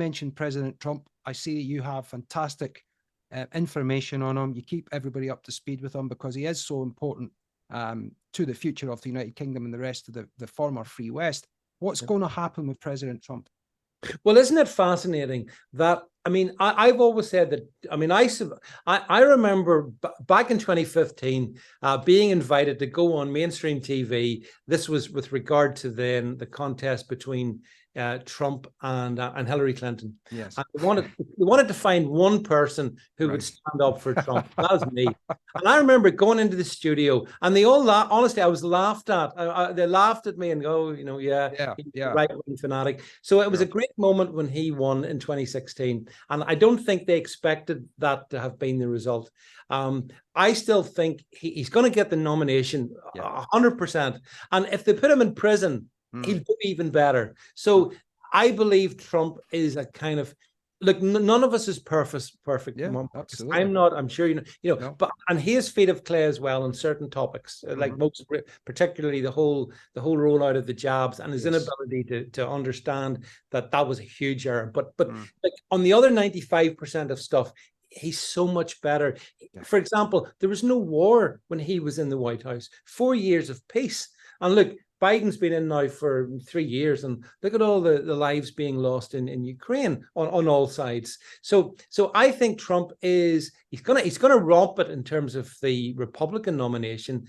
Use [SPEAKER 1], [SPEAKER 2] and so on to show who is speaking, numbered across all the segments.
[SPEAKER 1] mentioned President Trump. I see that you have fantastic information on him. You keep everybody up to speed with him because he is so important to the future of the United Kingdom and the rest of the former Free West. What's going to happen with President Trump?
[SPEAKER 2] Well, isn't it fascinating that, I mean, I've always said that, I mean, I remember back in 2015 being invited to go on mainstream TV. This was with regard to then the contest between Trump and Hillary Clinton.
[SPEAKER 1] Yes.
[SPEAKER 2] And they wanted to find one person who would stand up for Trump. That was me. And I remember going into the studio and they all honestly, I was laughed at. They laughed at me and go, you know, yeah. Right-wing fanatic. So it was a great moment when he won in 2016. And I don't think they expected that to have been the result. I still think he's going to get the nomination 100%. And if they put him in prison, he'll do even better. So I believe Trump is a kind of, look, none of us is perfect.
[SPEAKER 1] Yeah, absolutely.
[SPEAKER 2] I'm not, I'm sure, you know, but, and he has feet of clay as well on certain topics, like most, particularly the whole rollout of the jabs and his inability to understand that was a huge error. But like on the other 95% of stuff, he's so much better. For example, there was no war when he was in the White House. 4 years of peace. And look, Biden's been in now for 3 years, and look at all the lives being lost in Ukraine on all sides. So I think Trump he's gonna romp it in terms of the Republican nomination.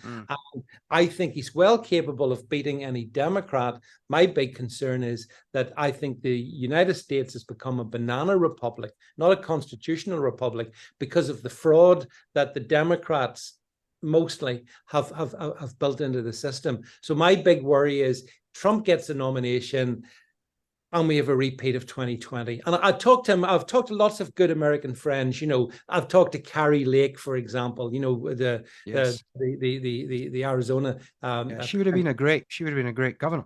[SPEAKER 2] I think he's well capable of beating any Democrat. My big concern is that I think the United States has become a banana republic, not a constitutional republic, because of the fraud that the Democrats mostly have built into the system. So my big worry is Trump gets the nomination and we have a repeat of 2020. And I've talked to lots of good American friends. You know, I've talked to Carrie Lake, for example, you know, the Arizona.
[SPEAKER 1] She would have been a great governor.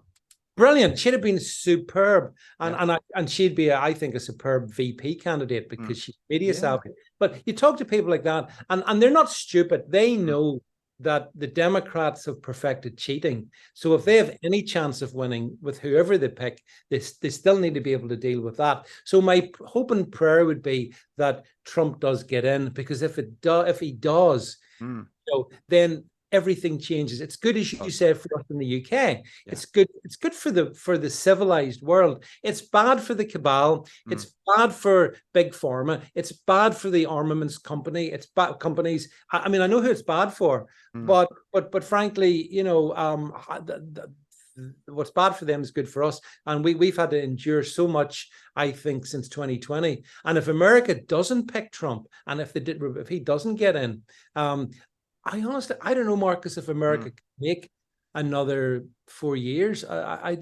[SPEAKER 2] Brilliant. She'd have been superb. And she'd be, I think, a superb VP candidate because she's media savvy. But you talk to people like that, and they're not stupid. They know that the Democrats have perfected cheating. So if they have any chance of winning with whoever they pick, they still need to be able to deal with that. So my hope and prayer would be that Trump does get in, because if he does, you know, then everything changes. It's good, as you said, for us in the UK. Yeah. It's good for the civilized world. It's bad for the cabal. It's bad for big pharma. It's bad for the armaments company. It's bad companies. I mean, I know who it's bad for, but frankly, you know, what's bad for them is good for us. And we've had to endure so much, I think, since 2020. And if America doesn't pick Trump, and if he doesn't get in, I don't know, Marcus, if America can make another 4 years. I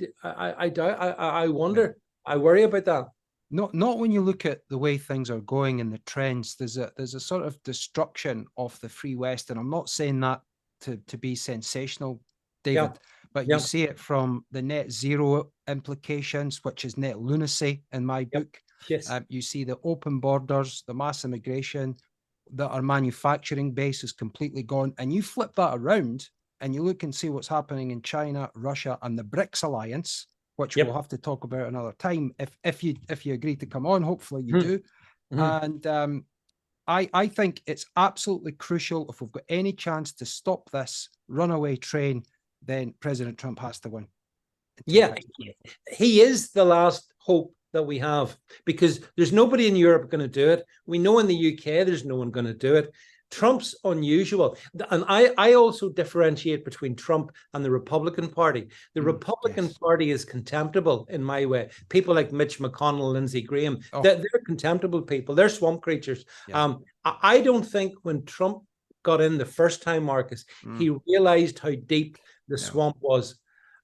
[SPEAKER 2] wonder. I worry about that.
[SPEAKER 1] Not when you look at the way things are going and the trends. There's a sort of destruction of the Free West, and I'm not saying that to be sensational, David, but you see it from the net zero implications, which is net lunacy in my book.
[SPEAKER 2] Yes.
[SPEAKER 1] You see the open borders, the mass immigration, that our manufacturing base is completely gone. And you flip that around and you look and see what's happening in China, Russia, and the BRICS alliance, which we'll have to talk about another time if you agree to come on. Hopefully you do. And I think it's absolutely crucial. If we've got any chance to stop this runaway train, then President Trump has to win.
[SPEAKER 2] Yeah, he is the last hope that we have, because there's nobody in Europe going to do it. We know in the UK there's no one going to do it. Trump's unusual. And I also differentiate between Trump and the Republican Party. The Republican Party is contemptible in my way. People like Mitch McConnell, Lindsey Graham, they're contemptible people. They're swamp creatures. I don't think when Trump got in the first time, Marcus, he realized how deep the swamp was.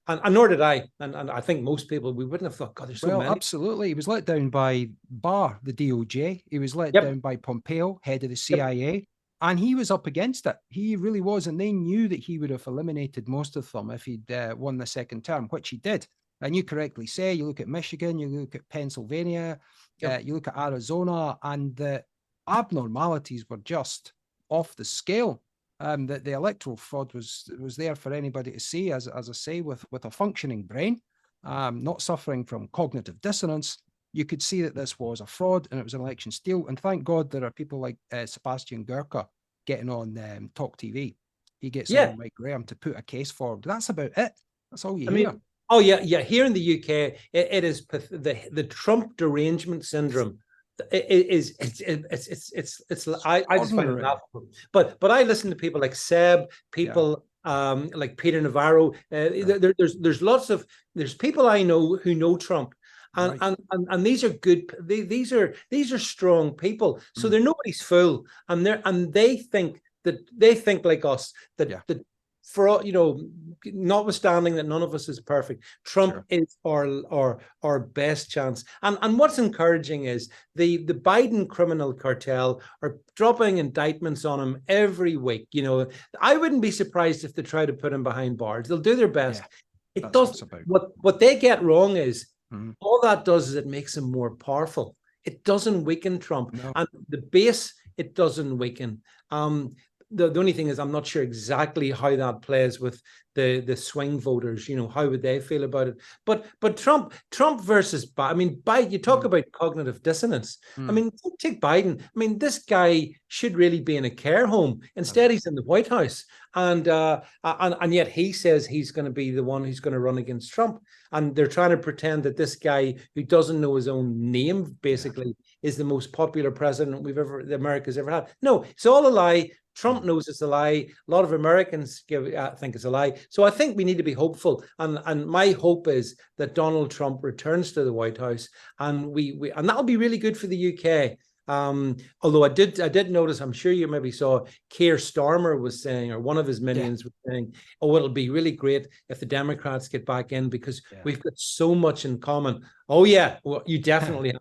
[SPEAKER 2] And nor did I. And I think most people, we wouldn't have thought, God, there's so many.
[SPEAKER 1] Absolutely. He was let down by Barr, the DOJ. He was let down by Pompeo, head of the CIA. And he was up against it. He really was. And they knew that he would have eliminated most of them if he'd won the second term, which he did. And you correctly say, you look at Michigan, you look at Pennsylvania, you look at Arizona, and the abnormalities were just off the scale. That the electoral fraud was there for anybody to see, as I say, with a functioning brain, not suffering from cognitive dissonance. you could see that this was a fraud and it was an election steal. And thank God there are people like Sebastian Gurka getting on Talk TV. He gets on Mike Graham to put a case forward. That's about it. That's all you hear.
[SPEAKER 2] Oh yeah. Here in the UK, it is the Trump derangement syndrome. I just find it laughable. But I listen to people like Seb, people like Peter Navarro. There's people I know who know Trump. And these are good. These are strong people. So they're nobody's fool, and they think like us that for notwithstanding that none of us is perfect, Trump is our best chance. And what's encouraging is the Biden criminal cartel are dropping indictments on him every week. I wouldn't be surprised if they try to put him behind bars. They'll do their best. It does. What they get wrong is all that does is it makes him more powerful. It doesn't weaken Trump. No. And the base, it doesn't weaken. The only thing is I'm not sure exactly how that plays with the swing voters. How would they feel about it? But Trump versus Biden, you talk about cognitive dissonance. Take Biden. This guy should really be in a care home. Instead, he's in the White House. And yet he says he's going to be the one who's going to run against Trump. And they're trying to pretend that this guy who doesn't know his own name, basically, is the most popular president America's ever had. No, it's all a lie. Trump knows it's a lie. A lot of Americans think it's a lie. So I think we need to be hopeful. And my hope is that Donald Trump returns to the White House, and and that'll be really good for the UK. Although I did notice, I'm sure you maybe saw, Keir Starmer was saying, or one of his minions was saying, oh, it'll be really great if the Democrats get back in because we've got so much in common. Oh yeah, well, you definitely have.